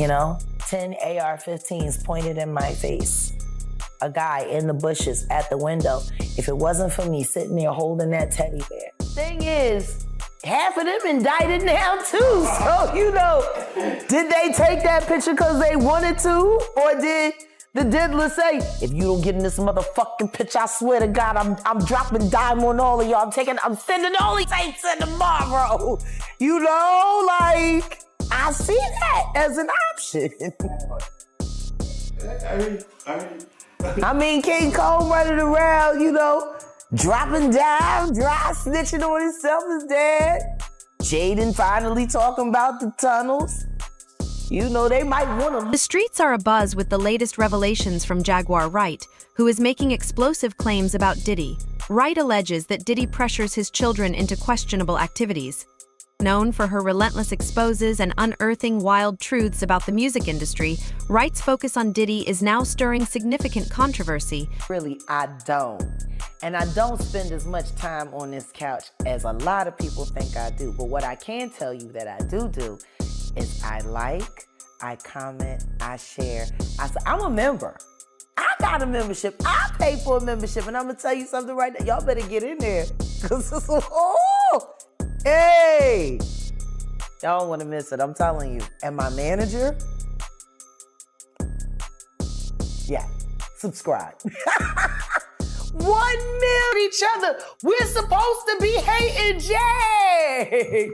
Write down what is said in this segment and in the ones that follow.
you know? 10 AR-15s pointed in my face. A guy in the bushes at the window. If it wasn't for me sitting there holding that teddy bear. Thing is, half of them indicted now too. So, you know, did they take that picture because they wanted to? Or did the diddler say, if you don't get in this motherfucking picture, I swear to God, I'm dropping dime on all of y'all. I'm sending all these tapes in tomorrow. You know, like, I see that as an option. I mean, King Cole running around, you know, dropping down, dry snitching on himself is dead. Jaden finally talking about the tunnels. You know, they might want to. The streets are abuzz with the latest revelations from Jaguar Wright, who is making explosive claims about Diddy. Wright alleges that Diddy pressures his children into questionable activities. Known for her relentless exposes and unearthing wild truths about the music industry, Wright's focus on Diddy is now stirring significant controversy. Really, I don't. And I don't spend as much time on this couch as a lot of people think I do. But what I can tell you that I do is I like, I comment, I share. I'm a member. I got a membership. I pay for a membership. And I'm going to tell you something right now. Y'all better get in there. Because it's hey! Y'all don't want to miss it, I'm telling you. And my manager, yeah, subscribe. 1 million each other. We're supposed to be hating Jay.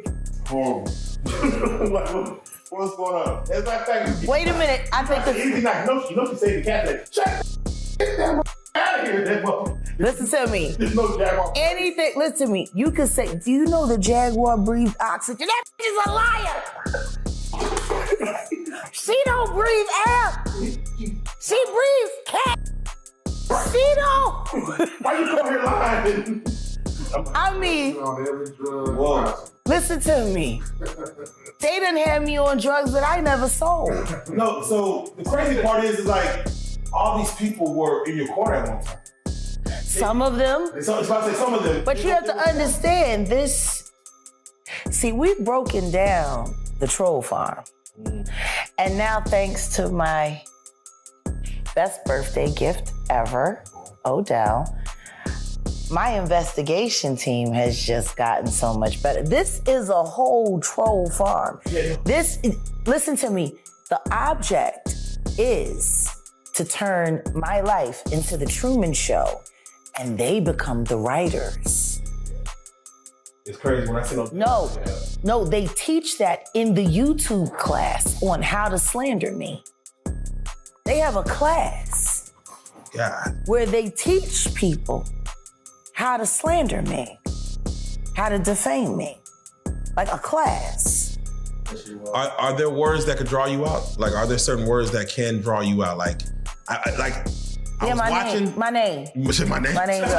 What's going on? Wait a minute, I think this. You know she said the cat. Shut out of here, listen to me. There's no Jaguar. Anything, listen to me. You could say, do you know the Jaguar breathes oxygen? That is a liar. She don't breathe air. She breathes cat. She don't. Why you come here lying? I mean, listen to me. They done had me on drugs that I never sold. No, so the crazy part is like, all these people were in your corner at one time. Some of them. So it's about to say some of them. But you have to understand this. See, we've broken down the troll farm. And now, thanks to my best birthday gift ever, Odell, my investigation team has just gotten so much better. This is a whole troll farm. Yeah. Listen to me. The object is to turn my life into the Truman Show, and they become the writers. It's crazy when I see those. No, they teach that in the YouTube class on how to slander me. They have a class where they teach people how to slander me, how to defame me, like a class. Are there words that could draw you out? Like, are there certain words that can draw you out? Like, I was watching. My name. You said my name? My name. Right.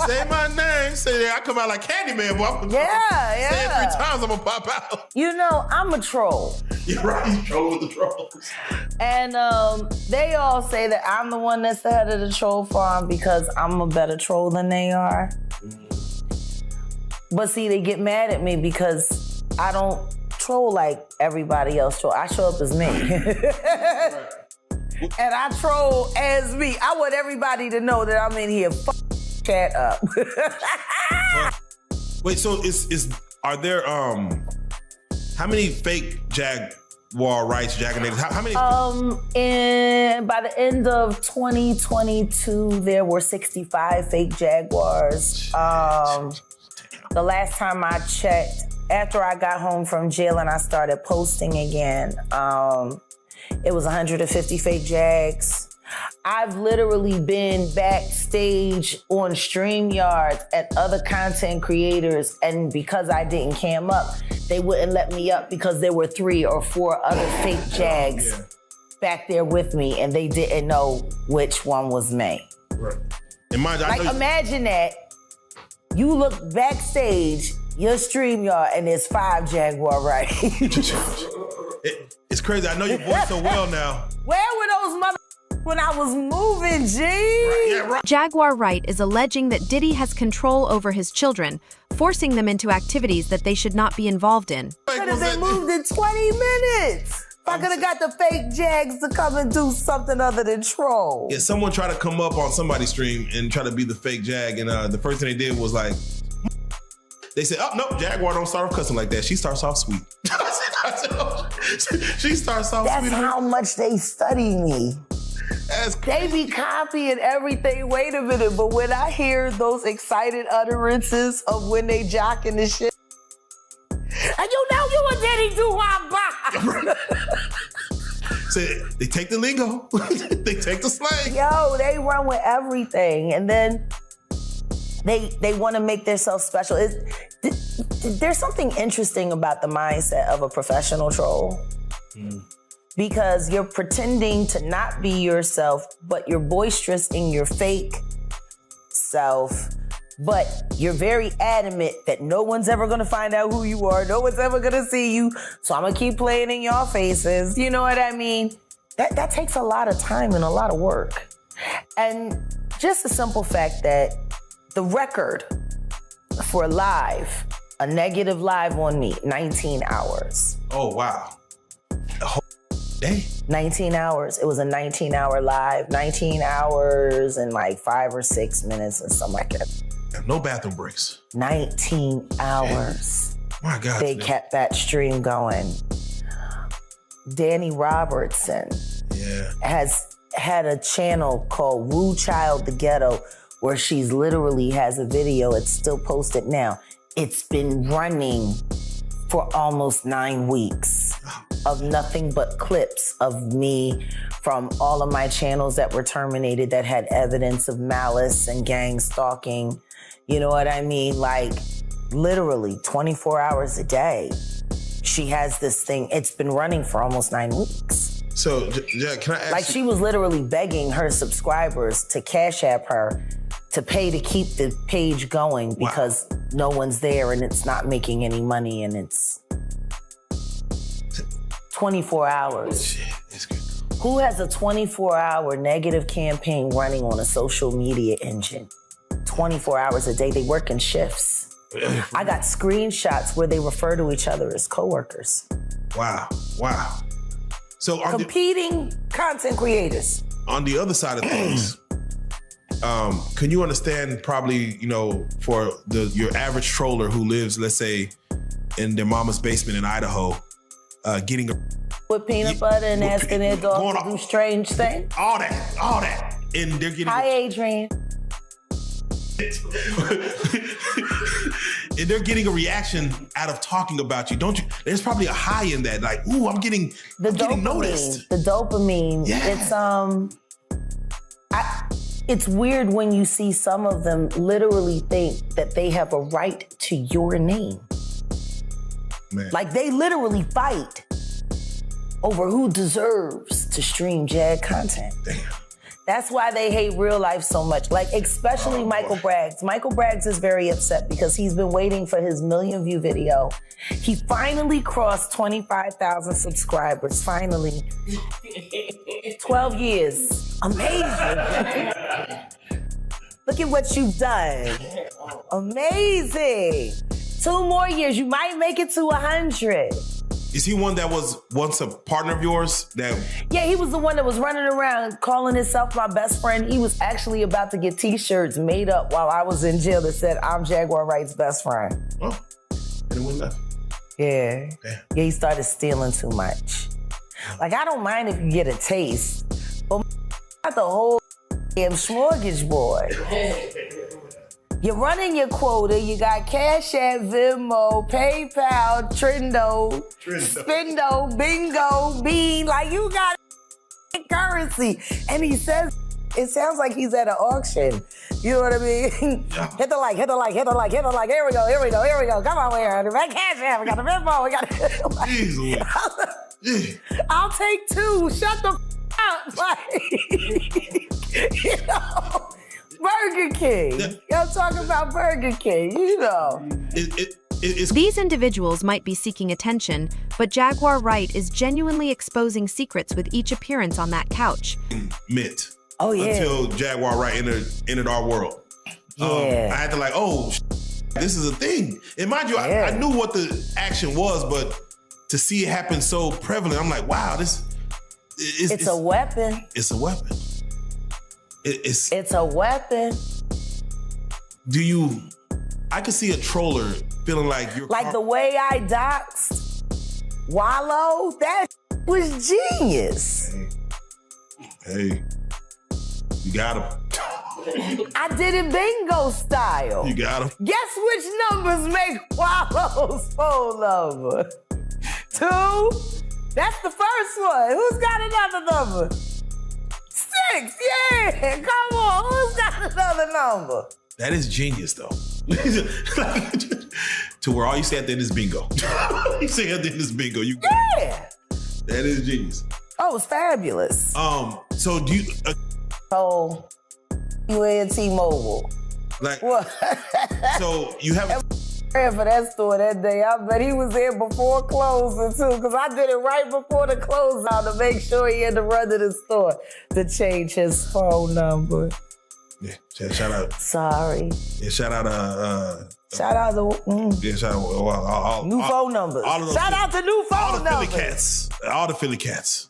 Say my name. Say that. I come out like Candyman, boy. Yeah. Say it 3 times, I'm gonna pop out. You know, I'm a troll. You're right, you troll with the trolls. And they all say that I'm the one that's the head of the troll farm because I'm a better troll than they are. But see, they get mad at me because I don't troll like everybody else troll. I show up as me. And I troll as me. I want everybody to know that I'm in here chat up. Wait, so are there how many fake Jaguar Wrights, Jaganators? How many? And by the end of 2022, there were 65 fake Jaguars. The last time I checked, after I got home from jail and I started posting again, it was 150 fake Jags. I've literally been backstage on StreamYards at other content creators, and because I didn't cam up, they wouldn't let me up because there were 3 or 4 other fake Jags back there with me, and they didn't know which one was me. Right. Imagine that. You look backstage, your StreamYard, and there's 5 Jaguar Wright. It's crazy. I know your voice so well now. Where were those when I was moving, G. Yeah, right. Jaguar Wright is alleging that Diddy has control over his children, forcing them into activities that they should not be involved in. Could have been moved in 20 minutes. If I could have got the fake Jags to come and do something other than troll. Yeah, someone tried to come up on somebody's stream and try to be the fake Jag, and the first thing they did was like, they said, "Oh no, Jaguar don't start off cussing like that. She starts off sweet." She starts off That's sweet. how much they study me. That's They be copying everything. Wait a minute, but when I hear those excited utterances of when they jocking the shit, and you know you a Diddy do So they take the lingo, they take the slang. Yo, they run with everything, and then they want to make themselves special. There's something interesting about the mindset of a professional troll. Because you're pretending to not be yourself, but you're boisterous in your fake self. But you're very adamant that no one's ever gonna find out who you are. No one's ever gonna see you. So I'm gonna keep playing in your faces. You know what I mean? That takes a lot of time and a lot of work. And just the simple fact that the record for live, a negative live on me, 19 hours. Oh wow. A whole day. 19 hours. It was a 19-hour live. 19 hours and like 5 or 6 minutes or something like that. No bathroom breaks. 19 hours. My God. They kept that stream going. Danny Robertson has had a channel called Woo Child the Ghetto where she's literally has a video. It's still posted now. It's been running for almost 9 weeks of nothing but clips of me from all of my channels that were terminated that had evidence of malice and gang stalking. You know what I mean? Like literally 24 hours a day. She has this thing. It's been running for almost 9 weeks. So, yeah, can I ask Like she was literally begging her subscribers to Cash App her to pay to keep the page going because no one's there and it's not making any money and it's 24 hours. Shit, it's good. Who has a 24-hour negative campaign running on a social media engine? 24 hours a day. They work in shifts. I got screenshots where they refer to each other as coworkers. Wow. So Competing content creators. on the other side of things, can you understand probably, you know, for your average troller who lives, let's say, in their mama's basement in Idaho, getting With peanut butter and asking their dog to do strange things. all that, and they're getting Hi, Adrian. and they're getting a reaction out of talking about you, don't you? There's probably a high in that, like, ooh, I'm getting noticed. The dopamine. Yeah. It's weird when you see some of them literally think that they have a right to your name. Man. Like they literally fight over who deserves to stream Jag content. Damn. That's why they hate real life so much. Like, especially Michael Braggs. Michael Braggs is very upset because he's been waiting for his 1 million view video. He finally crossed 25,000 subscribers, finally. 12 years. Amazing. Look at what you've done. Amazing. 2 more years, you might make it to 100. Is he one that was once a partner of yours? Yeah, he was the one that was running around calling himself my best friend. He was actually about to get t-shirts made up while I was in jail that said, I'm Jaguar Wright's best friend. Oh, and it went left. Yeah. Damn. Yeah, he started stealing too much. Like, I don't mind if you get a taste, but not the whole damn smorgasbord. You're running your quota. You got Cash App, Venmo, PayPal, Trendo, Spendo, Bingo, Bean. Like, you got currency. And he says, it sounds like he's at an auction. You know what I mean? Yeah. Hit the like, hit the like, hit the like, hit the like. Here we go, here we go, here we go. Come on, here. We got Cash App, we got the Venmo, we got Jeez. I'll take 2. Shut the up. Like, you know. Burger King. Yeah. Y'all talking about Burger King, you know. These individuals might be seeking attention, but Jaguar Wright is genuinely exposing secrets with each appearance on that couch. Meant. Oh, yeah. Until Jaguar Wright entered our world. Yeah. I had to like, this is a thing. And mind you, I knew what the action was, but to see it happen so prevalent, I'm like, wow, it's a weapon. It's a weapon. It's a weapon. I could see a troller feeling like you're like the way I doxed Wallow. That was genius. Hey, you got him. I did it bingo style. You got him. Guess which numbers make Wallow's phone number? 2. That's the first one. Who's got another number? 6. Yeah, come on. Who's got another number? That is genius, though. To where all you say at the end is bingo. You say at the end is bingo. Yeah. That is genius. Oh, it's fabulous. So do you? So you and T-Mobile. Like what? So you have. For that store that day, I bet he was there before closing too, because I did it right before the close out to make sure he had to run to the store to change his phone number. Yeah, shout out. Sorry. Yeah, shout out. Shout out to. Yeah, shout out. New phone numbers. Shout out to new phone numbers. All the Philly cats.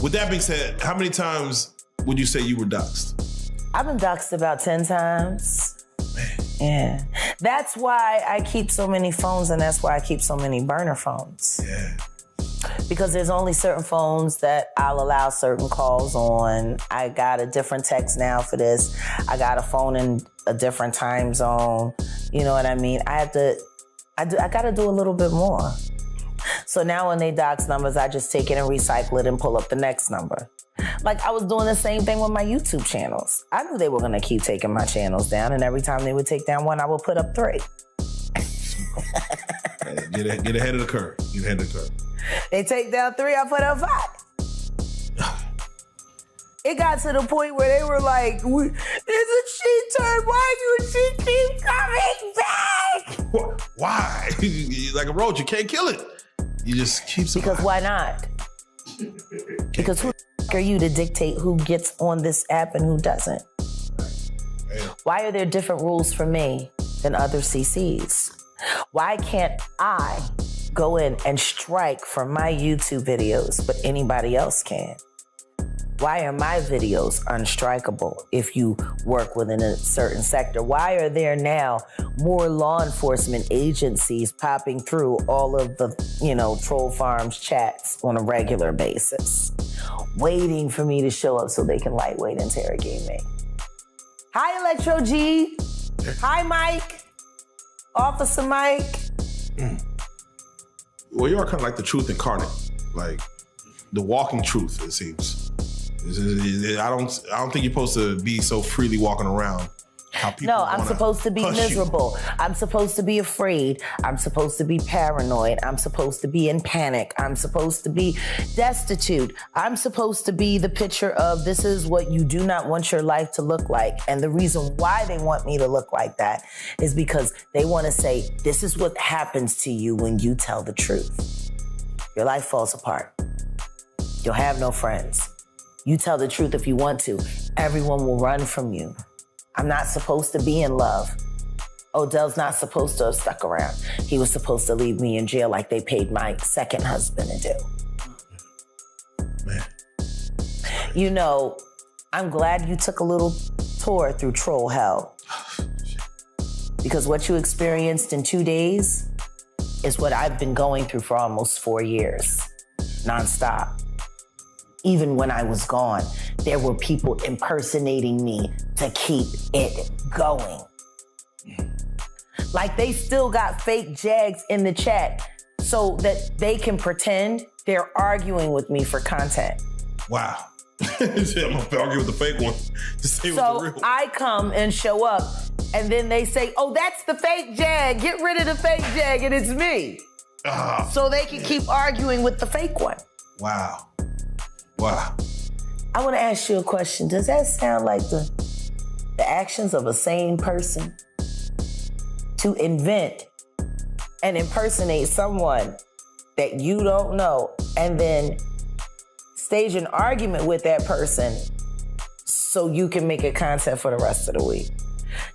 With that being said, how many times would you say you were doxxed? I've been doxxed about 10 times. Man. Yeah. That's why I keep so many phones, and that's why I keep so many burner phones. Yeah. Because there's only certain phones that I'll allow certain calls on. I got a different text now for this. I got a phone in a different time zone. You know what I mean? I gotta do a little bit more. So now when they dox numbers, I just take it and recycle it and pull up the next number. Like I was doing the same thing with my YouTube channels. I knew they were gonna keep taking my channels down, and every time they would take down one, I would put up 3. Get ahead of the curve. Get ahead of the curve. They take down 3, I put up 5. It got to the point where they were like, "Isn't she turn? Why do she keep coming back?" Why? Like a roach, you can't kill it. You just keep surviving. Because why not? Because who are you to dictate who gets on this app and who doesn't? Why are there different rules for me than other CCs? Why can't I go in and strike for my YouTube videos, but anybody else can? Why are my videos unstrikable if you work within a certain sector? Why are there now more law enforcement agencies popping through all of the, Troll Farms chats on a regular basis, waiting for me to show up so they can lightweight interrogate me? Hi, Electro G. Hi, Mike. Officer Mike. Well, you are kind of like the truth incarnate, like the walking truth, it seems. I don't think you're supposed to be so freely walking around. How people No, I'm supposed to be miserable. I'm supposed to be afraid. I'm supposed to be paranoid. I'm supposed to be in panic. I'm supposed to be destitute. I'm supposed to be the picture of this is what you do not want your life to look like. And the reason why they want me to look like that is because they want to say, this is what happens to you when you tell the truth. Your life falls apart. You'll have no friends. You tell the truth if you want to. Everyone will run from you. I'm not supposed to be in love. Odell's not supposed to have stuck around. He was supposed to leave me in jail like they paid my second husband to do. Man. I'm glad you took a little tour through troll hell. Because what you experienced in 2 days is what I've been going through for almost 4 years, nonstop. Even when I was gone, there were people impersonating me to keep it going. Like they still got fake Jags in the chat so that they can pretend they're arguing with me for content. Wow. I'm gonna argue with the fake one to stay with the real. I come and show up and then they say, oh, that's the fake Jag. Get rid of the fake Jag and it's me. So they can keep arguing with the fake one. Wow. I want to ask you a question. Does that sound like the actions of a sane person? To invent and impersonate someone that you don't know and then stage an argument with that person so you can make it content for the rest of the week.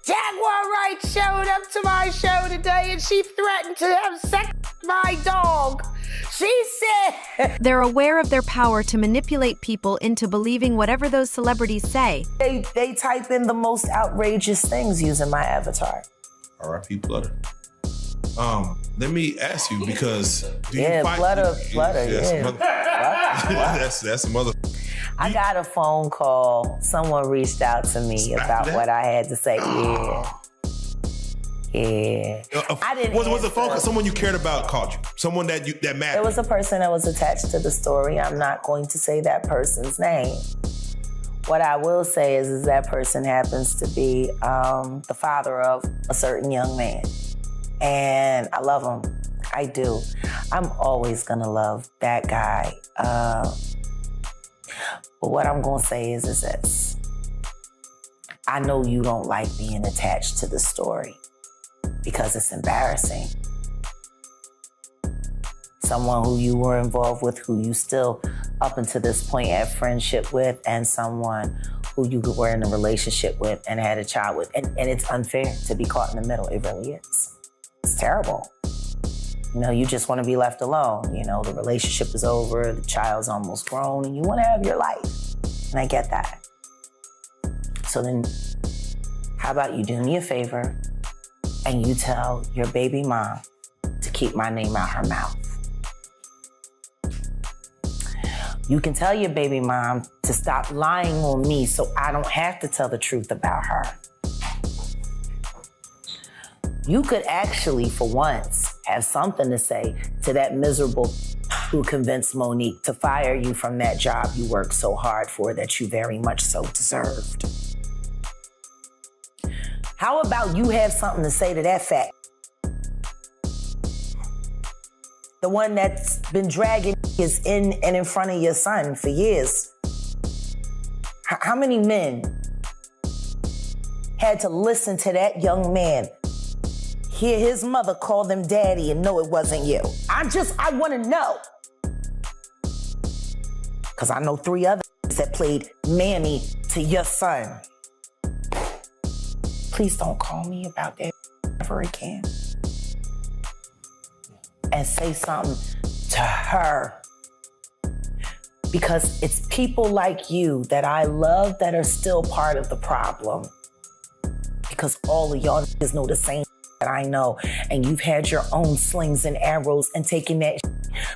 Jaguar Wright showed up to my show today and she threatened to have sex with my dog. She said... They're aware of their power to manipulate people into believing whatever those celebrities say. They type in the most outrageous things using my avatar. R.I.P. Flutter. Let me ask you, because do you fight? Flutter, That's a mother. I got a phone call. Someone reached out to me about what I had to say. Yeah. I didn't. Was a phone call? Someone you cared about called you? Someone that mattered? It was a person that was attached to the story. I'm not going to say that person's name. What I will say is that person happens to be the father of a certain young man. And I love him. I do. I'm always gonna love that guy. But what I'm gonna say is this. I know you don't like being attached to the story because it's embarrassing. Someone who you were involved with, who you still up until this point had friendship with, and someone who you were in a relationship with and had a child with. And it's unfair to be caught in the middle. It really is. It's terrible. You know, you just want to be left alone. You know, the relationship is over, the child's almost grown, and you want to have your life. And I get that. So then, how about you do me a favor and you tell your baby mom to keep my name out her mouth? You can tell your baby mom to stop lying on me so I don't have to tell the truth about her. You could actually, for once, have something to say to that miserable who convinced Monique to fire you from that job you worked so hard for that you very much so deserved. How about you have something to say to that fact? The one that's been dragging is in and in front of your son for years. How many men had to listen to that young man hear his mother call them daddy and know it wasn't you? I want to know. Because I know 3 others that played mammy to your son. Please don't call me about that ever again. And say something to her. Because it's people like you that I love that are still part of the problem. Because all of y'all niggas know the same that I know, and you've had your own slings and arrows and taking that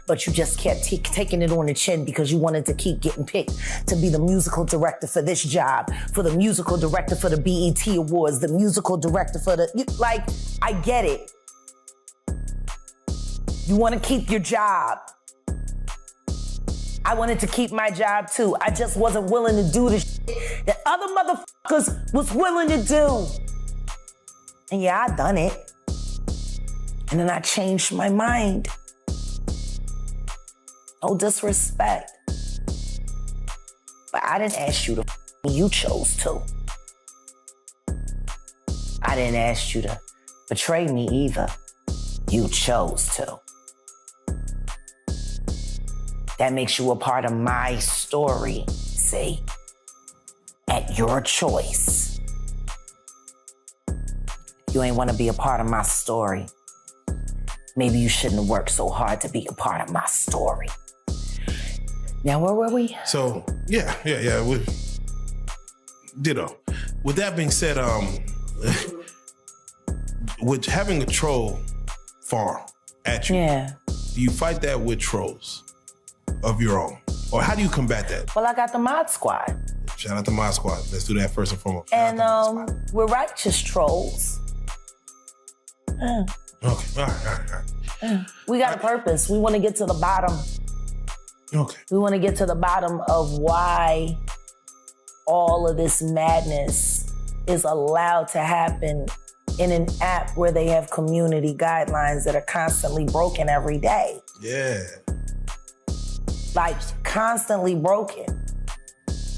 but you just kept taking it on the chin because you wanted to keep getting picked to be the musical director for this job, for the musical director for the BET Awards, the musical director for I get it. You want to keep your job. I wanted to keep my job too. I just wasn't willing to do the shit that other motherfuckers was willing to do. And yeah, I done it. And then I changed my mind. No disrespect. But I didn't ask you to you chose to. I didn't ask you to betray me either. You chose to. That makes you a part of my story, see? At your choice. You ain't want to be a part of my story. Maybe you shouldn't have worked so hard to be a part of my story. Now, where were we? So, yeah. Ditto. With that being said, with having a troll farm at you, do you fight that with trolls of your own? Or how do you combat that? Well, I got the Mod Squad. Shout out to Mod Squad. Let's do that first and foremost. And we're righteous trolls. Okay, all right. We got a purpose. We want to get to the bottom. Okay. We want to get to the bottom of why all of this madness is allowed to happen in an app where they have community guidelines that are constantly broken every day. Yeah. Like, constantly broken.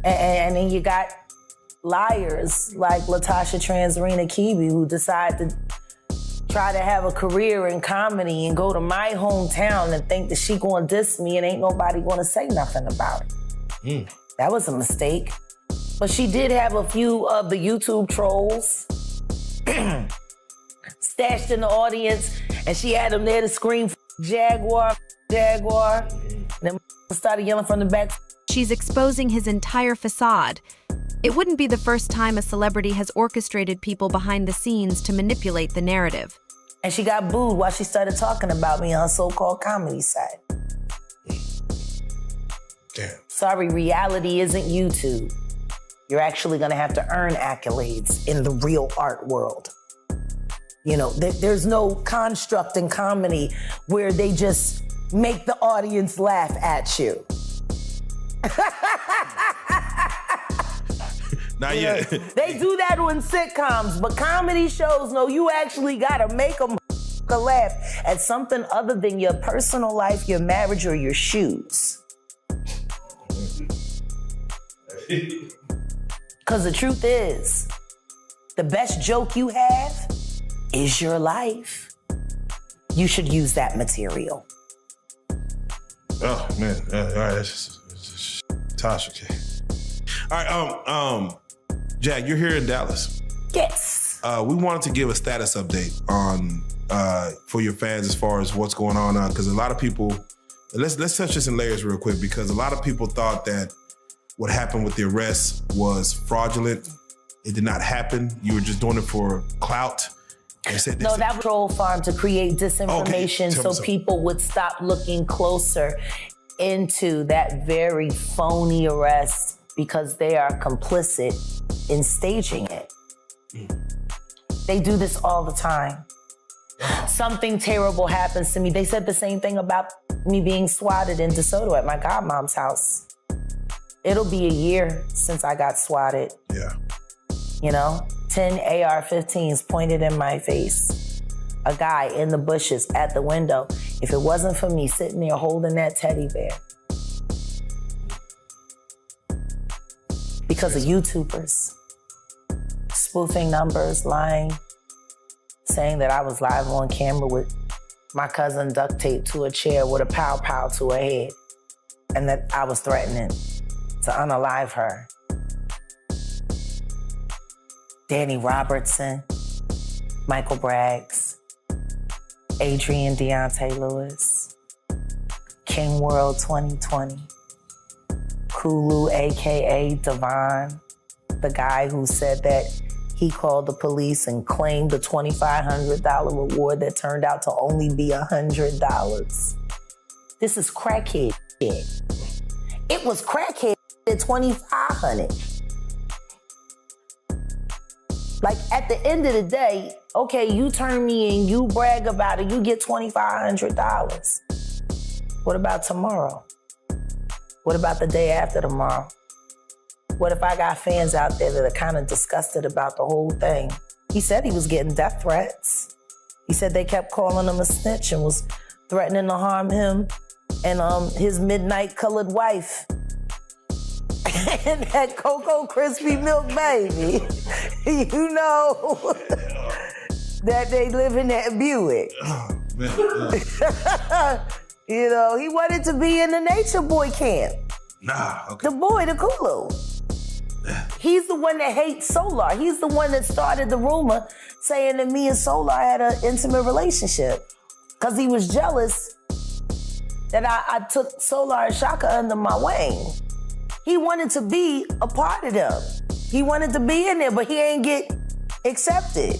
And then you got liars like Latasha Transarena Kibi who decide to try to have a career in comedy and go to my hometown and think that she gonna diss me and ain't nobody gonna say nothing about it. That was a mistake. But she did have a few of the YouTube trolls stashed in the audience, and she had them there to scream, Jaguar. And then started yelling from the back. She's exposing his entire facade. It wouldn't be the first time a celebrity has orchestrated people behind the scenes to manipulate the narrative. And she got booed while she started talking about me on so-called comedy side. Damn. Sorry, reality isn't YouTube. You're actually gonna have to earn accolades in the real art world. You know, there's no construct in comedy where they just make the audience laugh at you. Not yet. They do that on sitcoms, but comedy shows, no, you actually gotta make them laugh at something other than your personal life, your marriage, or your shoes. Because the truth is, the best joke you have is your life. You should use that material. Oh man! All right, that's just Tasha. Okay. All right, Jack, you're here in Dallas. Yes. We wanted to give a status update on for your fans as far as what's going on because a lot of people. Let's touch this in layers real quick because a lot of people thought that what happened with the arrest was fraudulent. It did not happen. You were just doing it for clout. No, that was troll farm to create disinformation so people would stop looking closer into that very phony arrest because they are complicit in staging it. They do this all the time. Something terrible happens to me. They said the same thing about me being swatted in DeSoto at my godmom's house. It'll be a year since I got swatted. Yeah. You know, 10 AR-15s pointed in my face. A guy in the bushes at the window. If it wasn't for me sitting there holding that teddy bear. Because of YouTubers. Spoofing numbers, lying, saying that I was live on camera with my cousin duct taped to a chair with a pow-pow to her head. And that I was threatening to unalive her. Danny Robertson, Michael Braggs, Adrian Deontay Lewis, King World 2020, Kulu, AKA Devon, the guy who said that he called the police and claimed the $2,500 reward that turned out to only be $100. This is crackhead shit. It was crackhead at $2,500. Like, at the end of the day, okay, you turn me in, you brag about it, you get $2,500. What about tomorrow? What about the day after tomorrow? What if I got fans out there that are kind of disgusted about the whole thing? He said he was getting death threats. He said they kept calling him a snitch and was threatening to harm him and his midnight colored wife. And that Cocoa Crispy Milk baby. You know that they live in that Buick. Oh, man. You know, he wanted to be in the Nature Boy camp. Nah, okay. The boy, the Kulu. He's the one that hates Solar. He's the one that started the rumor saying that me and Solar had an intimate relationship. Because he was jealous that I took Solar and Shaka under my wing. He wanted to be a part of them. He wanted to be in there, but he ain't get accepted.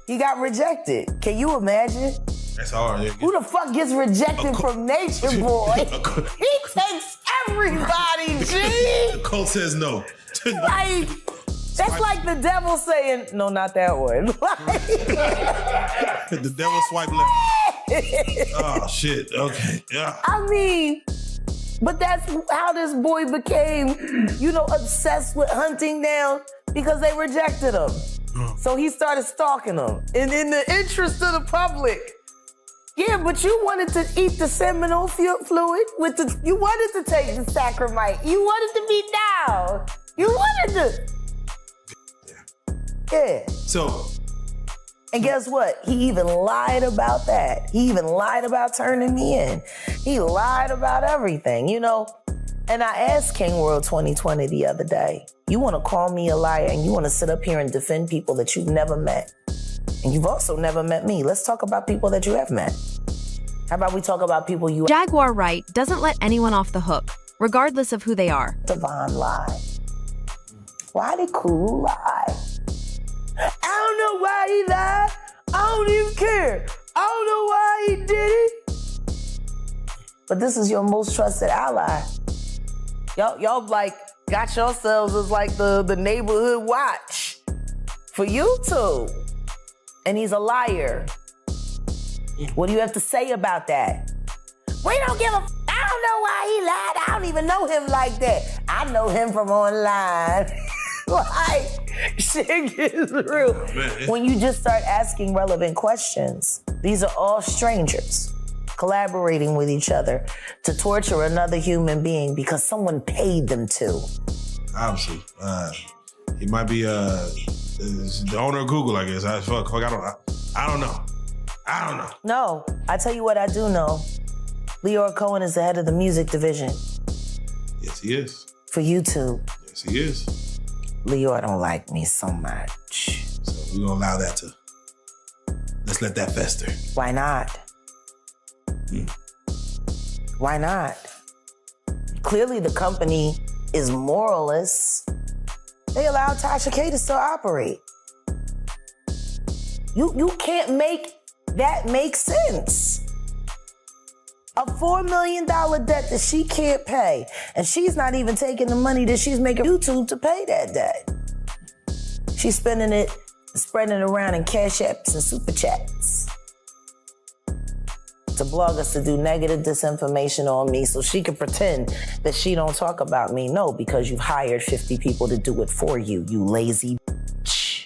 He got rejected. Can you imagine? That's hard. Who the fuck gets rejected from Nature Boy? He takes everybody, G. The cult says no. Like, that's like the devil saying, no, not that one. The devil swipe left. Oh, shit. Okay. Yeah. I mean, but that's how this boy became, you know, obsessed with hunting down because they rejected him. So he started stalking them. And in the interest of the public, yeah, but you wanted to eat the seminal fluid with you wanted to take the sacromite. You wanted to be down. You wanted to. Yeah. So, And guess what? He even lied about that. He even lied about turning me in. He lied about everything, you know? And I asked King World 2020 the other day, you want to call me a liar and you want to sit up here and defend people that you've never met. And you've also never met me. Let's talk about people that you have met. How about we talk about people you... Jaguar Wright doesn't let anyone off the hook, regardless of who they are. Devon lied. Why did Kulu lie? I don't know why he lied. I don't even care. I don't know why he did it. But this is your most trusted ally. Y'all like got yourselves as like the neighborhood watch for YouTube. And he's a liar. What do you have to say about that? We don't give a I don't know why he lied. I don't even know him like that. I know him from online. Like, shit gets real. When you just start asking relevant questions, these are all strangers collaborating with each other to torture another human being because someone paid them to. Obviously. He might be the owner of Google, I guess. I don't know. No, I tell you what I do know. Leor Cohen is the head of the music division. Yes, he is. For YouTube. Yes, he is. Leor don't like me so much. So we're gonna allow that to, let's let that fester. Why not? Why not? Clearly the company is moralist. They allow Tasha K to still operate. You can't make that make sense. A $4 million debt that she can't pay, and she's not even taking the money that she's making YouTube to pay that debt. She's spending it, spreading it around in cash apps and super chats to blog us to do negative disinformation on me so she can pretend that she don't talk about me. No, because you've hired 50 people to do it for you, you lazy bitch.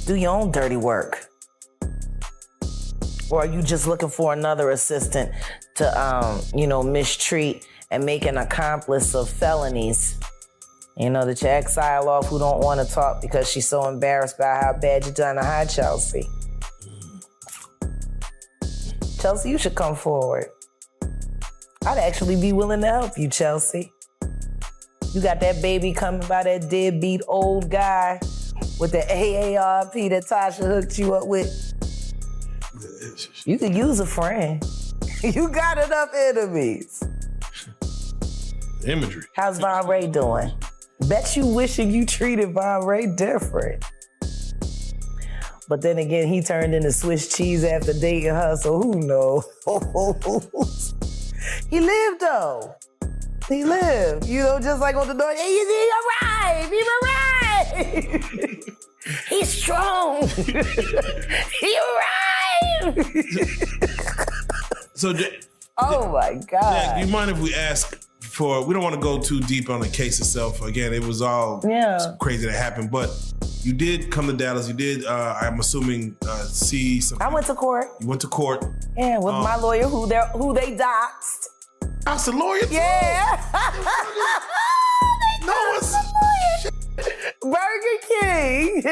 Do your own dirty work. Or are you just looking for another assistant to, mistreat and make an accomplice of felonies? That you exile off who don't want to talk because she's so embarrassed by how bad you done to her, Chelsea. Chelsea, you should come forward. I'd actually be willing to help you, Chelsea. You got that baby coming by that deadbeat old guy with the AARP that Tasha hooked you up with. You could use a friend. You got enough enemies. Imagery. How's Von Ray doing? Bet you wishing you treated Von Ray different. But then again, he turned into Swiss cheese after dating her, so who knows? He lived though. He lived. Just like on the door, hey, he arrived. He arrived. He's strong. He arrived. So, oh my God. Jack, do you mind if we ask we don't want to go too deep on the case itself. Again, it was all crazy that happened, but you did come to Dallas. You did, I'm assuming, see some. I went to court. You went to court. Yeah, with my lawyer who they doxed. Doxed the lawyer? Yeah. Burger King.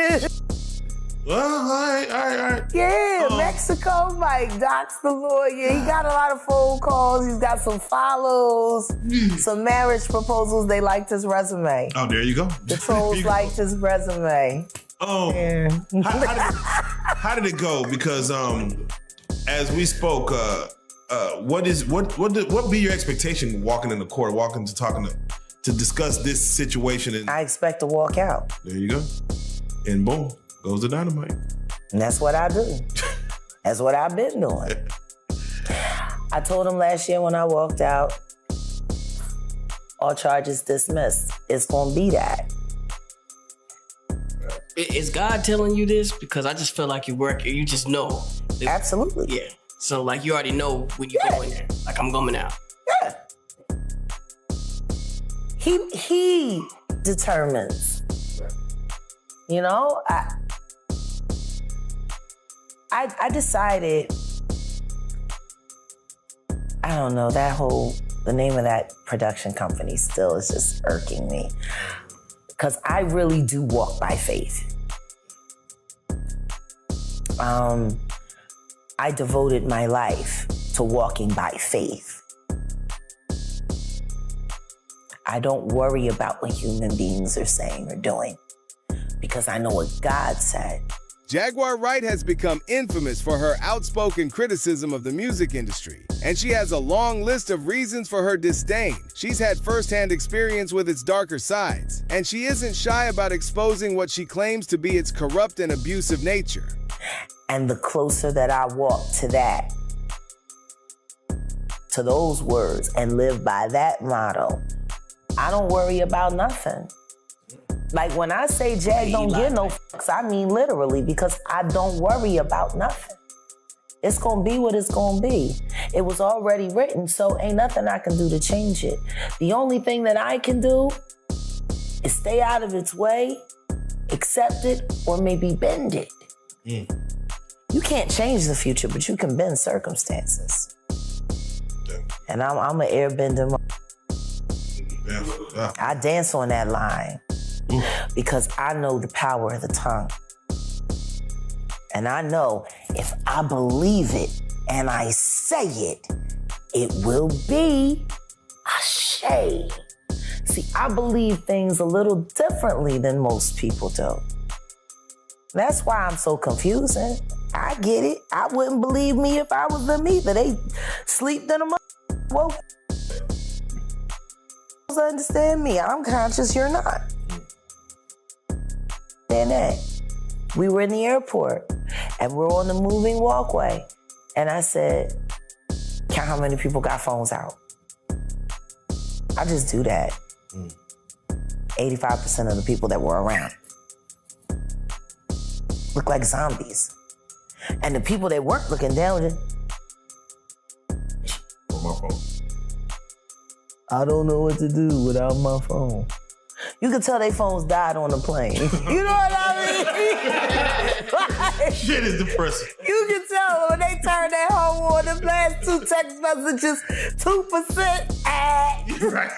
Well, all right. Yeah, Mexico Mike doxed the lawyer. He got a lot of phone calls. He's got some follows, some marriage proposals. They liked his resume. Oh, there you go. The trolls liked his resume. Oh, yeah. How did it go? Because as we spoke, what be your expectation walking into court, to discuss this situation? I expect to walk out. There you go. And boom, goes the dynamite. And that's what I do. That's what I've been doing. I told him last year when I walked out, all charges dismissed. It's gonna be that. Is God telling you this? Because I just feel like you work, you just know. Absolutely. Yeah. So like you already know when you go in there. Like I'm coming out. Yeah. He determines. I decided, I don't know, the name of that production company still is just irking me. because I really do walk by faith. I devoted my life to walking by faith. I don't worry about what human beings are saying or doing because I know what God said. Jaguar Wright has become infamous for her outspoken criticism of the music industry, and she has a long list of reasons for her disdain. She's had firsthand experience with its darker sides, and she isn't shy about exposing what she claims to be its corrupt and abusive nature. And the closer that I walk to that, to those words, and live by that motto, I don't worry about nothing. Like when I say Jag don't give no fucks, I mean literally, because I don't worry about nothing. It's gonna be what it's gonna be. It was already written, so ain't nothing I can do to change it. The only thing that I can do is stay out of its way, accept it, or maybe bend it. You can't change the future, but you can bend circumstances. And I'm an airbender. I dance on that line. Because I know the power of the tongue. And I know if I believe it and I say it, it will be ashe. See, I believe things a little differently than most people do. That's why I'm so confusing. I get it. I wouldn't believe me if I was them either. They sleep in a woke. Understand me. I'm conscious, you're not. That. We were in the airport and we're on the moving walkway. And I said, count how many people got phones out. I just do that. 85% of the people that were around look like zombies. And the people that weren't looking down, just, my phone. I don't know what to do without my phone. You could tell their phones died on the plane. You know what I mean? Like, Shit is depressing. You can tell when they turn that home on the last 2 text messages, 2%. Right.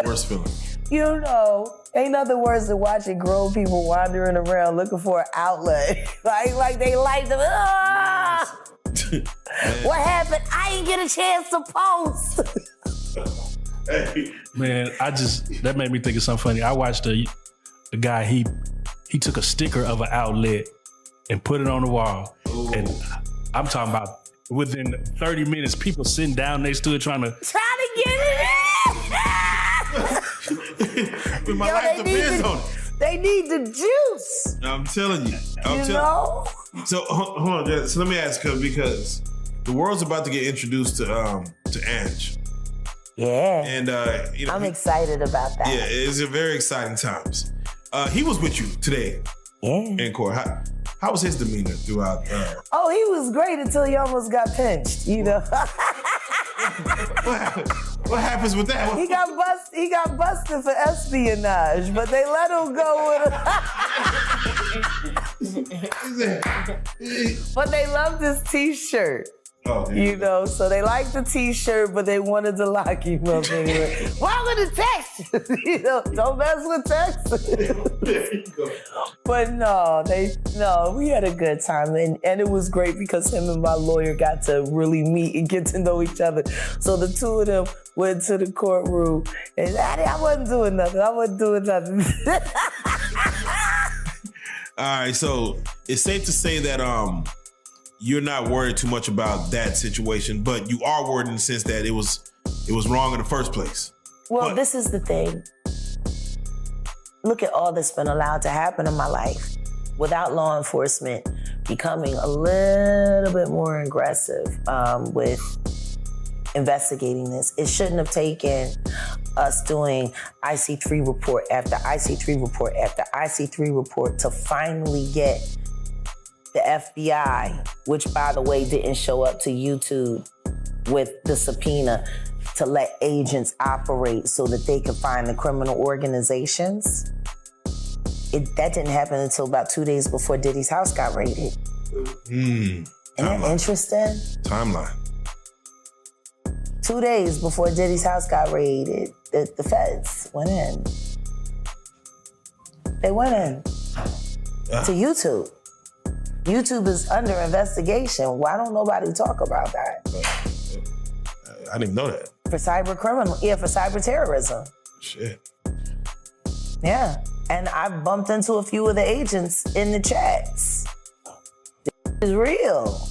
Worst feeling. You know, ain't nothing worse than watching grown people wandering around looking for an outlet. like they like them. Ah! What happened? I didn't get a chance to post. Man, that made me think of something funny. I watched a guy, he took a sticker of an outlet and put it on the wall. Ooh. And I'm talking about within 30 minutes, people sitting down next to it trying to get it in. With my life depends on it. They need the juice. I'm telling you. You know? So hold on, so let me ask you, because the world's about to get introduced to Ange. Yeah. And I'm excited about that. Yeah, it's a very exciting times. He was with you today. Yeah. In court. How was his demeanor throughout? Oh, he was great until he almost got pinched, you know. What happens with that? He got busted for espionage, but they let him go with But they loved his t-shirt. Oh, you know, so they liked the t-shirt, but they wanted to lock him up anyway. Why would the text? You know, don't mess with text. There you go. But no, we had a good time, and it was great because him and my lawyer got to really meet and get to know each other. So the two of them went to the courtroom, and I wasn't doing nothing. All right, so it's safe to say that you're not worried too much about that situation, but you are worried in the sense that it was wrong in the first place. Well, this is the thing. Look at all that's been allowed to happen in my life without law enforcement becoming a little bit more aggressive with investigating this. It shouldn't have taken us doing IC3 report after IC3 report after IC3 report to finally get the FBI, which by the way didn't show up to YouTube with the subpoena to let agents operate so that they could find the criminal organizations. That didn't happen until about 2 days before Diddy's house got raided. Isn't that interesting? Timeline. 2 days before Diddy's house got raided, the feds went in. They went in to YouTube. YouTube is under investigation. Why don't nobody talk about that? I didn't even know that. For cyber terrorism. Shit. Yeah. And I bumped into a few of the agents in the chats. This is real.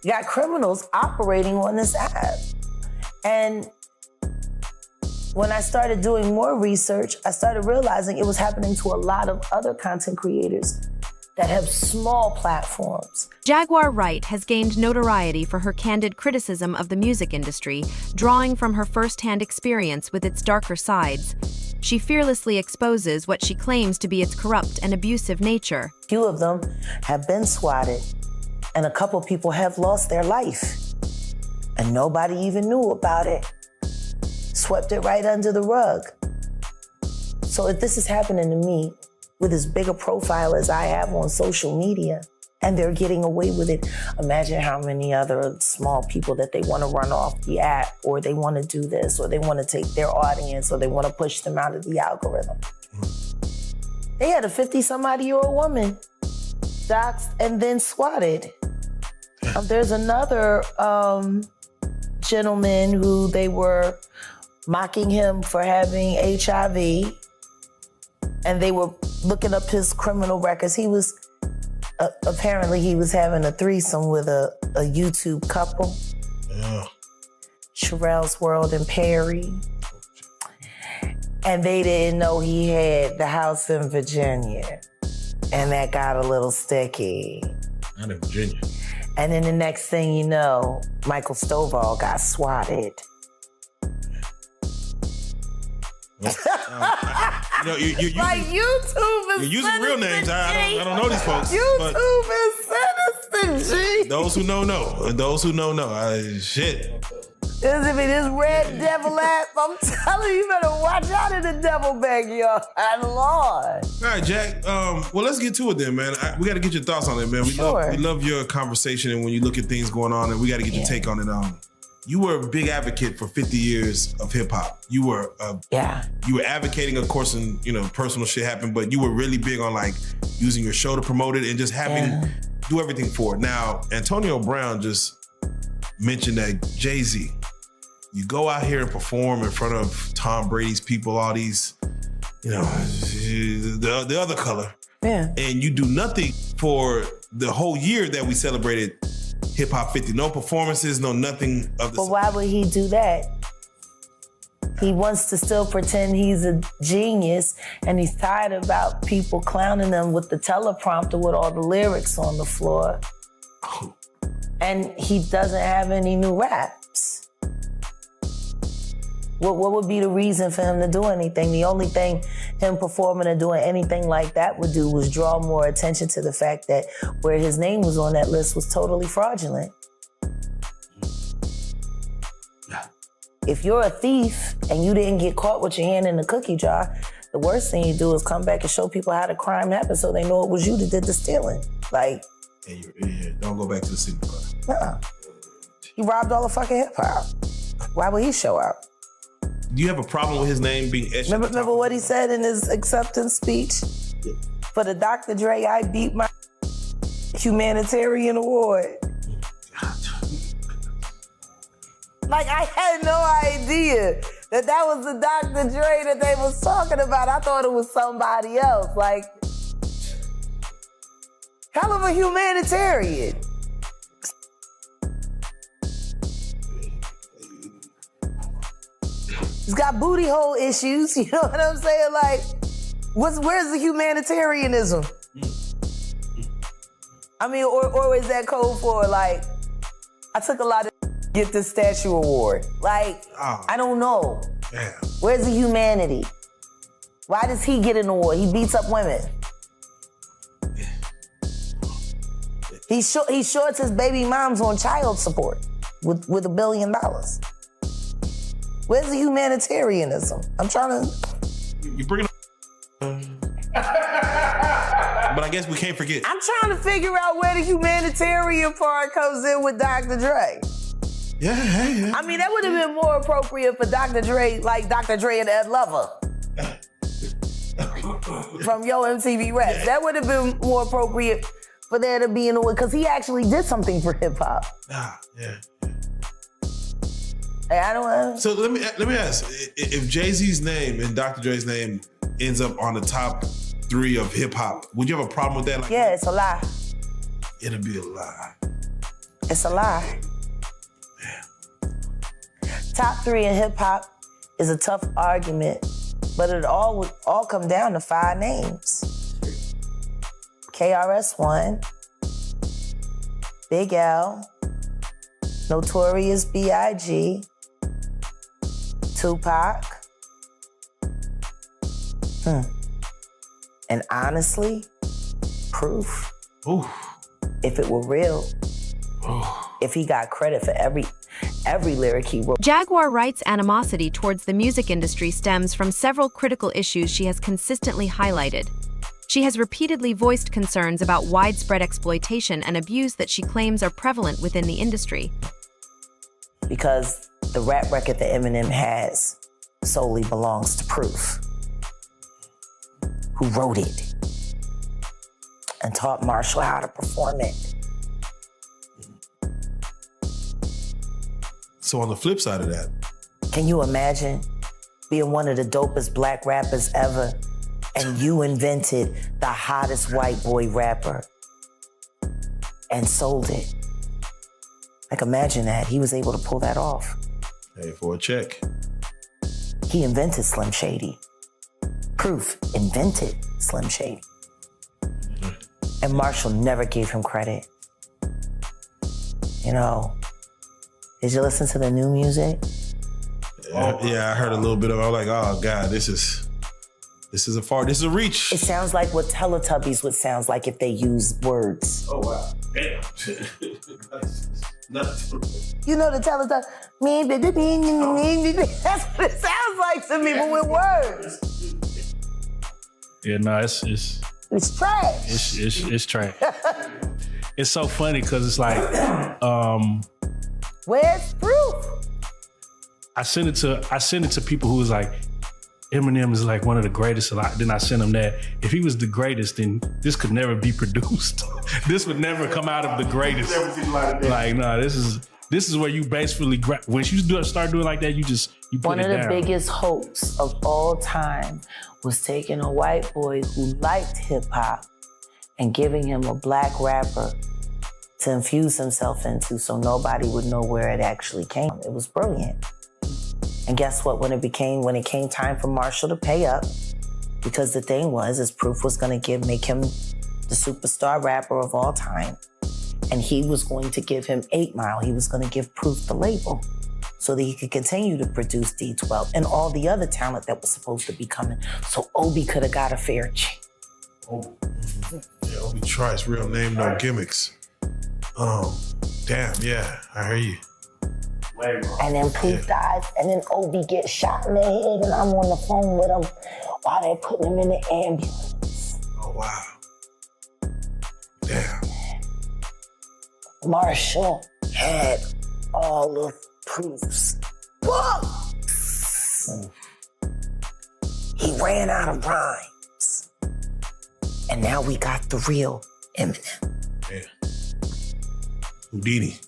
You got criminals operating on this app. And when I started doing more research, I started realizing it was happening to a lot of other content creators that have small platforms. Jaguar Wright has gained notoriety for her candid criticism of the music industry, drawing from her first-hand experience with its darker sides. She fearlessly exposes what she claims to be its corrupt and abusive nature. A few of them have been swatted, and a couple people have lost their life, and nobody even knew about it. Swept it right under the rug. So if this is happening to me with as big a profile as I have on social media, and they're getting away with it, imagine how many other small people that they want to run off the app, or they want to do this, or they want to take their audience, or they want to push them out of the algorithm. They had a 50-somebody-year-old woman doxxed and then swatted. There's another gentleman who they were mocking him for having HIV, and they were looking up his criminal records. He was, apparently he was having a threesome with a YouTube couple. Yeah. Sherelle's World and Perry. And they didn't know he had the house in Virginia. And that got a little sticky. Not in Virginia. And then the next thing you know, Michael Stovall got swatted. You Like YouTube is you're using real names. I don't know these folks. YouTube is sinister, G. Those who know. And those who know. Shit. This red devil app, I'm telling you, you better watch out in the devil backyard, Lord. All right, Jack. Well, let's get to it then, man. We got to get your thoughts on it, man. We love your conversation, and when you look at things going on, and we got to get your take on it. You were a big advocate for 50 years of hip hop. You were advocating, of course, and personal shit happened, but you were really big on like using your show to promote it and just do everything for it. Now, Antonio Brown just mentioned that Jay-Z, you go out here and perform in front of Tom Brady's people, all these, the other color, and you do nothing for the whole year that we celebrated Hip Hop 50. No performances, no nothing of the. But why would he do that? He wants to still pretend he's a genius, and he's tired about people clowning him with the teleprompter with all the lyrics on the floor. And he doesn't have any new raps. What would be the reason for him to do anything? The only thing him performing or doing anything like that would do was draw more attention to the fact that where his name was on that list was totally fraudulent. If you're a thief and you didn't get caught with your hand in the cookie jar, the worst thing you do is come back and show people how the crime happened so they know it was you that did the stealing. Like, don't go back to the city. He robbed all the fucking hip hop. Why would he show up? Do you have a problem with his name being etched? Remember what he said in his acceptance speech? Yeah. For the Dr. Dre, I beat my humanitarian award. Like, I had no idea that was the Dr. Dre that they was talking about. I thought it was somebody else. Like, hell of a humanitarian. He's got booty hole issues, you know what I'm saying? Like, where's the humanitarianism? I mean, or is that code for like, I took a lot of get this statue award. Like, I don't know. Damn. Where's the humanity? Why does he get an award? He beats up women. He shorts his baby moms on child support with $1 billion. Where's the humanitarianism? I'm trying to. You bring it up. But I guess we can't forget. I'm trying to figure out where the humanitarian part comes in with Dr. Dre. Yeah. I mean, that would have been more appropriate for Dr. Dre, like Dr. Dre and Ed Lover. from Yo MTV Raps. Yeah. That would have been more appropriate for there to be in a way, because he actually did something for hip hop. Yeah. I don't. So let me ask: if Jay-Z's name and Dr. Dre's name ends up on the top 3 of hip hop, would you have a problem with that? Like, yeah, it's a lie. It'll be a lie. It's a lie. Yeah. Top 3 in hip hop is a tough argument, but it all come down to 5 names. KRS-One, Big L, Notorious B.I.G., Tupac. And honestly, Proof. Ooh. If it were real, if he got credit for every lyric he wrote. Jaguar Wright's animosity towards the music industry stems from several critical issues she has consistently highlighted. She has repeatedly voiced concerns about widespread exploitation and abuse that she claims are prevalent within the industry. Because the rap record that Eminem has solely belongs to Proof, who wrote it and taught Marshall how to perform it. So on the flip side of that, can you imagine being one of the dopest black rappers ever and you invented the hottest white boy rapper and sold it? Like, imagine that. He was able to pull that off. Hey, for a check. He invented Slim Shady. Proof invented Slim Shady. And Marshall never gave him credit. You know, did you listen to the new music? Yeah, I heard a little bit of it. I was like, oh God, this is a reach. It sounds like what Teletubbies would sound like if they used words. Oh wow. Damn. You know the Teletubbies? That's what it sounds like to me, but with words. Yeah, no, it's trash. It's trash. It's so funny because it's like, where's Proof? I sent it to people who was like, Eminem is like one of the greatest. Then I sent him that. If he was the greatest, then this could never be produced. This would never come out of the greatest. Like, no, this is where you basically when you start doing like that, you put one it down. One of the biggest hopes of all time was taking a white boy who liked hip hop and giving him a black rapper to infuse himself into, so nobody would know where it actually came. It was brilliant. And guess what? When it came time for Marshall to pay up, because the thing was, Proof was going to make him the superstar rapper of all time, and he was going to give him 8 Mile. He was going to give Proof the label so that he could continue to produce D12 and all the other talent that was supposed to be coming, so Obi could have got a fair chance. Yeah, Obi Trice, real name, no gimmicks. Damn, yeah, I hear you. And then Proof dies, and then Obi gets shot in the head, and I'm on the phone with him while they're putting him in the ambulance. Oh, wow. Damn. Marshall had all of Proof's books. He ran out of rhymes. And now we got the real Eminem. Yeah. Houdini.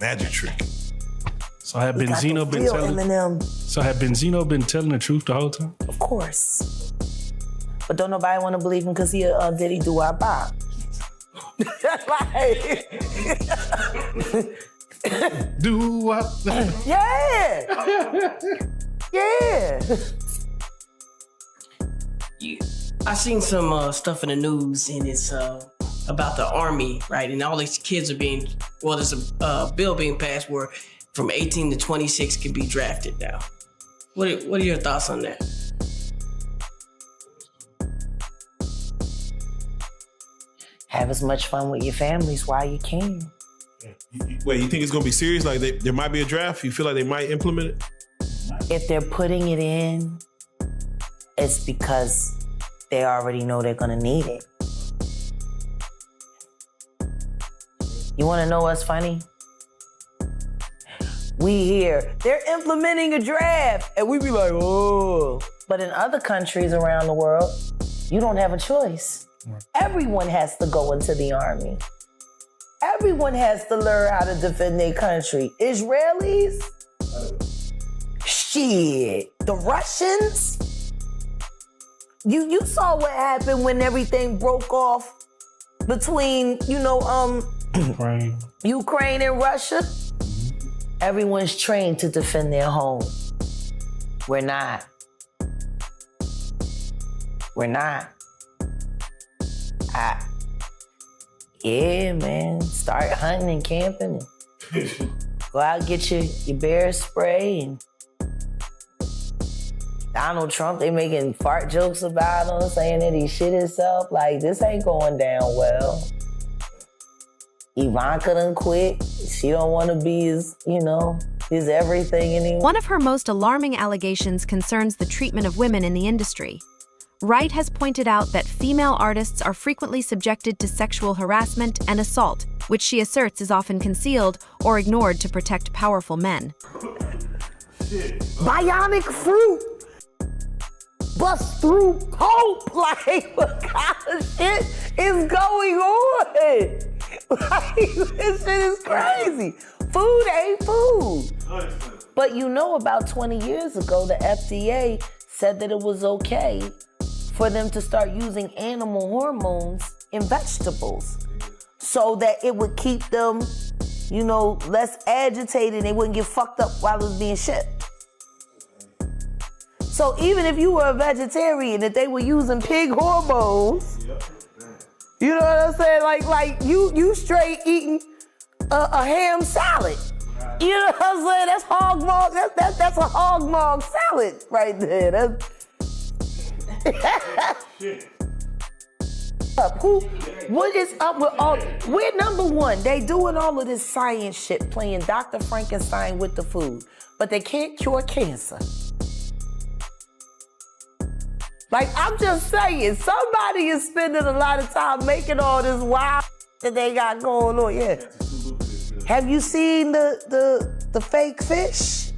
Magic trick. So had Benzino been telling the truth the whole time? Of course. But don't nobody want to believe him because he Diddy do our bop. Do what? Yeah. Yeah. I seen some stuff in the news, and it's about the Army, right? And all these kids are there's a bill being passed where from 18 to 26 can be drafted now. What are your thoughts on that? Have as much fun with your families while you can. Wait, you think it's gonna be serious? Like there might be a draft? You feel like they might implement it? If they're putting it in, it's because they already know they're gonna need it. You wanna know what's funny? We hear, they're implementing a draft, and we be like, oh. But in other countries around the world, You don't have a choice. Everyone has to go into the army. Everyone has to learn how to defend their country. Israelis? Shit. The Russians? You saw what happened when everything broke off between, Ukraine and Russia? Everyone's trained to defend their home. We're not. We're not. Yeah, man. Start hunting and camping. And go out and get your bear spray. And Donald Trump, they making fart jokes about him, saying that he shit himself. Like, this ain't going down well. Ivanka done quit. She don't want to be his, his everything anymore. One of her most alarming allegations concerns the treatment of women in the industry. Wright has pointed out that female artists are frequently subjected to sexual harassment and assault, which she asserts is often concealed or ignored to protect powerful men. Bionic fruit bust through Pope. Like, what kind of shit is going on? Like, this shit is crazy. Food ain't food. But about 20 years ago, the FDA said that it was okay for them to start using animal hormones in vegetables so that it would keep them, less agitated. They wouldn't get fucked up while it was being shipped. So even if you were a vegetarian, if they were using pig hormones, you know what I'm saying? Like you straight eating a ham salad. You know what I'm saying? That's hog maw. That's a hog maw salad right there. What is up with all? We're number one. They doing all of this science shit, playing Dr. Frankenstein with the food, but they can't cure cancer. Like, I'm just saying, somebody is spending a lot of time making all this wild that they got going on. Yeah. Have you seen the fake fish?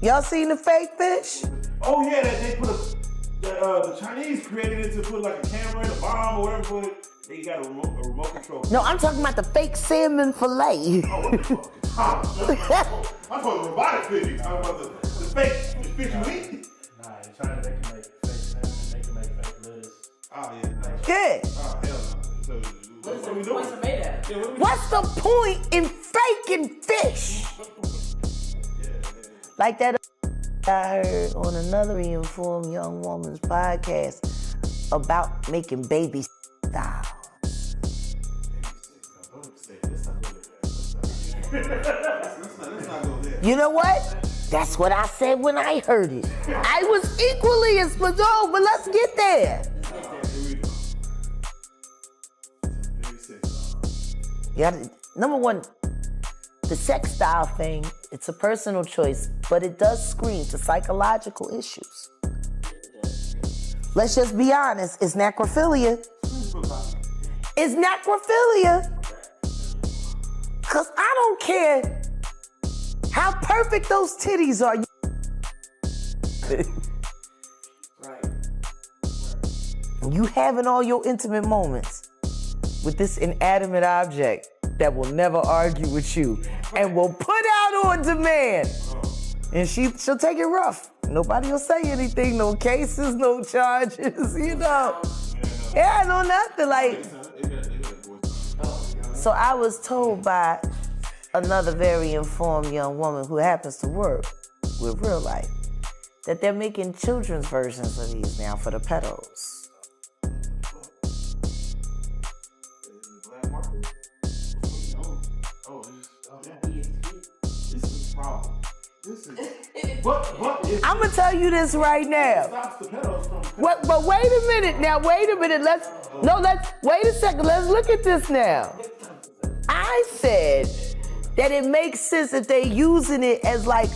Y'all seen the fake fish? Oh yeah, that they put the Chinese created it to put like a camera in a bomb or whatever. But they got a remote control. No, I'm talking about the fake salmon fillet. I'm talking robotic fish. I'm about the fake fish you eat. Nah, in China they can make fake salmon, they can make fake lettuce. Oh yeah. Yeah. Oh hell no. So, what are we doing? What's the point in faking fish? Like that I heard on another Informed Young Woman's podcast about making baby style. You know what? That's what I said when I heard it. I was equally as but let's get there. Yeah, number one, the sex style thing, it's a personal choice, but it does scream to psychological issues. Let's just be honest, it's necrophilia. It's necrophilia. Because I don't care how perfect those titties are. You having all your intimate moments with this inanimate object that will never argue with you and will put out on demand. And she'll take it rough. Nobody will say anything, no cases, no charges, Yeah, no nothing. Like, so I was told by another very informed young woman who happens to work with real life that they're making children's versions of these now for the pedos. I'm gonna tell you this right now. But wait a minute now. Wait a minute. Wait a second. Let's look at this now. I said that it makes sense that they're using it as like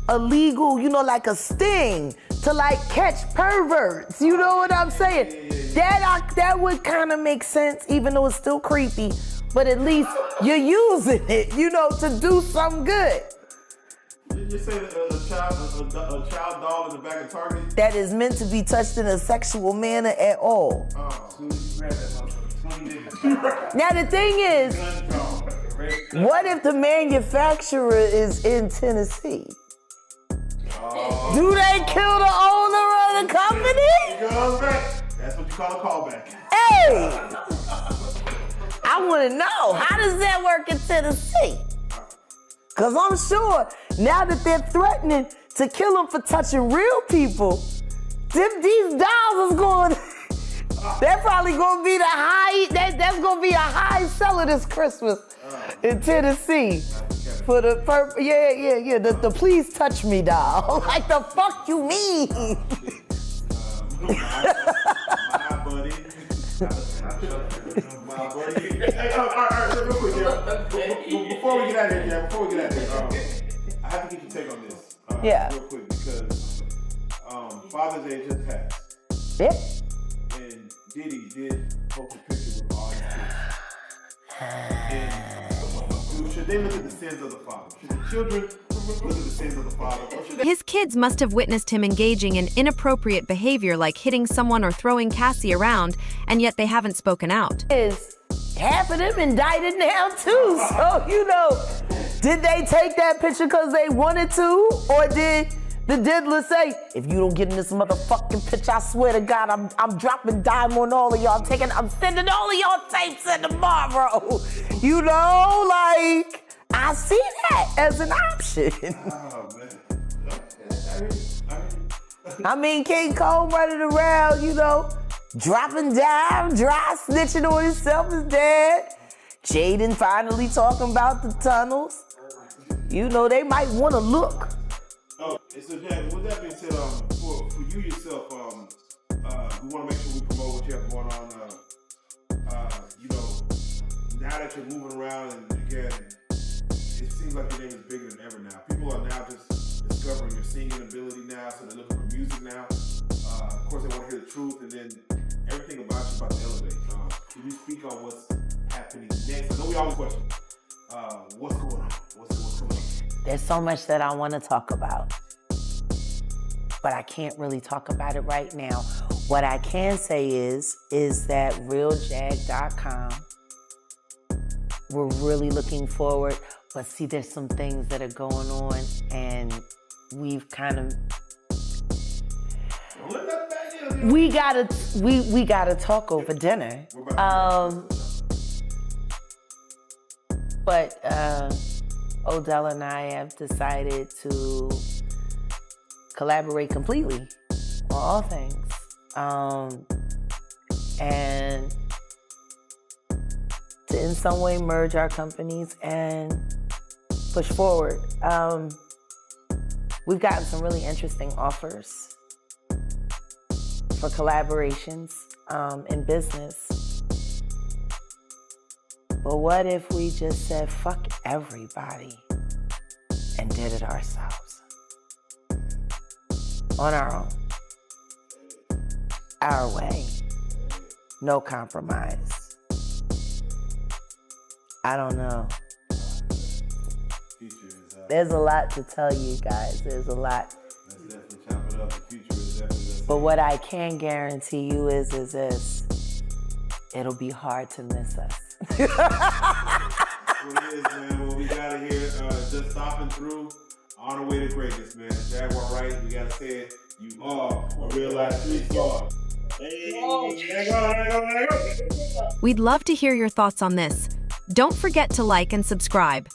a legal, like a sting to like catch perverts. You know what I'm saying? That would kind of make sense, even though it's still creepy. But at least you're using it, to do something good. you say a child doll in the back of Target? That is meant to be touched in a sexual manner at all. Now the thing is, what if the manufacturer is in Tennessee? Do they kill the owner of the company? That's what you call a callback. Hey! I want to know, how does that work in Tennessee? Because I'm sure now that they're threatening to kill them for touching real people, these dolls is going, they're probably going to be the high, that's going to be a high seller this Christmas in Tennessee. For the, the please touch me doll. Like the fuck you mean? My buddy. Hey, all right, real quick, yeah. Before we get out of here, I have to get your take on this. Real quick, because Father's Day just passed. Yep. And Diddy did post a picture with all his kids. And should they look at the sins of the father? Should the children look at the sins of the father? Or should they... His kids must have witnessed him engaging in inappropriate behavior like hitting someone or throwing Cassie around, and yet they haven't spoken out. Half of them indicted now too. So, did they take that picture because they wanted to? Or did the diddler say, if you don't get in this motherfucking picture, I swear to God, I'm dropping dime on all of y'all. I'm sending all of y'all tapes in tomorrow. I see that as an option. Oh, man. I mean, King Cole running around, dropping down, dry snitching on himself is dead. Jaden finally talking about the tunnels. They might want to look. Oh, so Jack, with that being said, for you yourself, we want to make sure we promote what you have going on. Now that you're moving around, and again, it seems like your name is bigger than ever now. People are now just discovering your singing ability now, so they're looking for music now. Of course, they want to hear the truth, and then everything about you is about to elevate. Can you speak on what's happening next? I know we always question, what's going on? What's coming up? There's so much that I want to talk about, but I can't really talk about it right now. What I can say is that realjag.com, we're really looking forward, but see, there's some things that are going on, and we've kind of, we gotta talk over dinner. But Odell and I have decided to collaborate completely on all things. And to in some way merge our companies and push forward. We've gotten some really interesting offers for collaborations in business. But what if we just said, fuck everybody and did it ourselves? On our own. Our way. No compromise. I don't know. There's a lot to tell you guys. There's a lot. Let's definitely chop it up. The future is definitely. But what I can guarantee you is this. It'll be hard to miss us. What it is, man. Well, we got it here. Just stopping through on our way to greatness, man. Jaguar Wright, we gotta say it. You are a real life street star. Hey, there you go. We'd love to hear your thoughts on this. Don't forget to like and subscribe.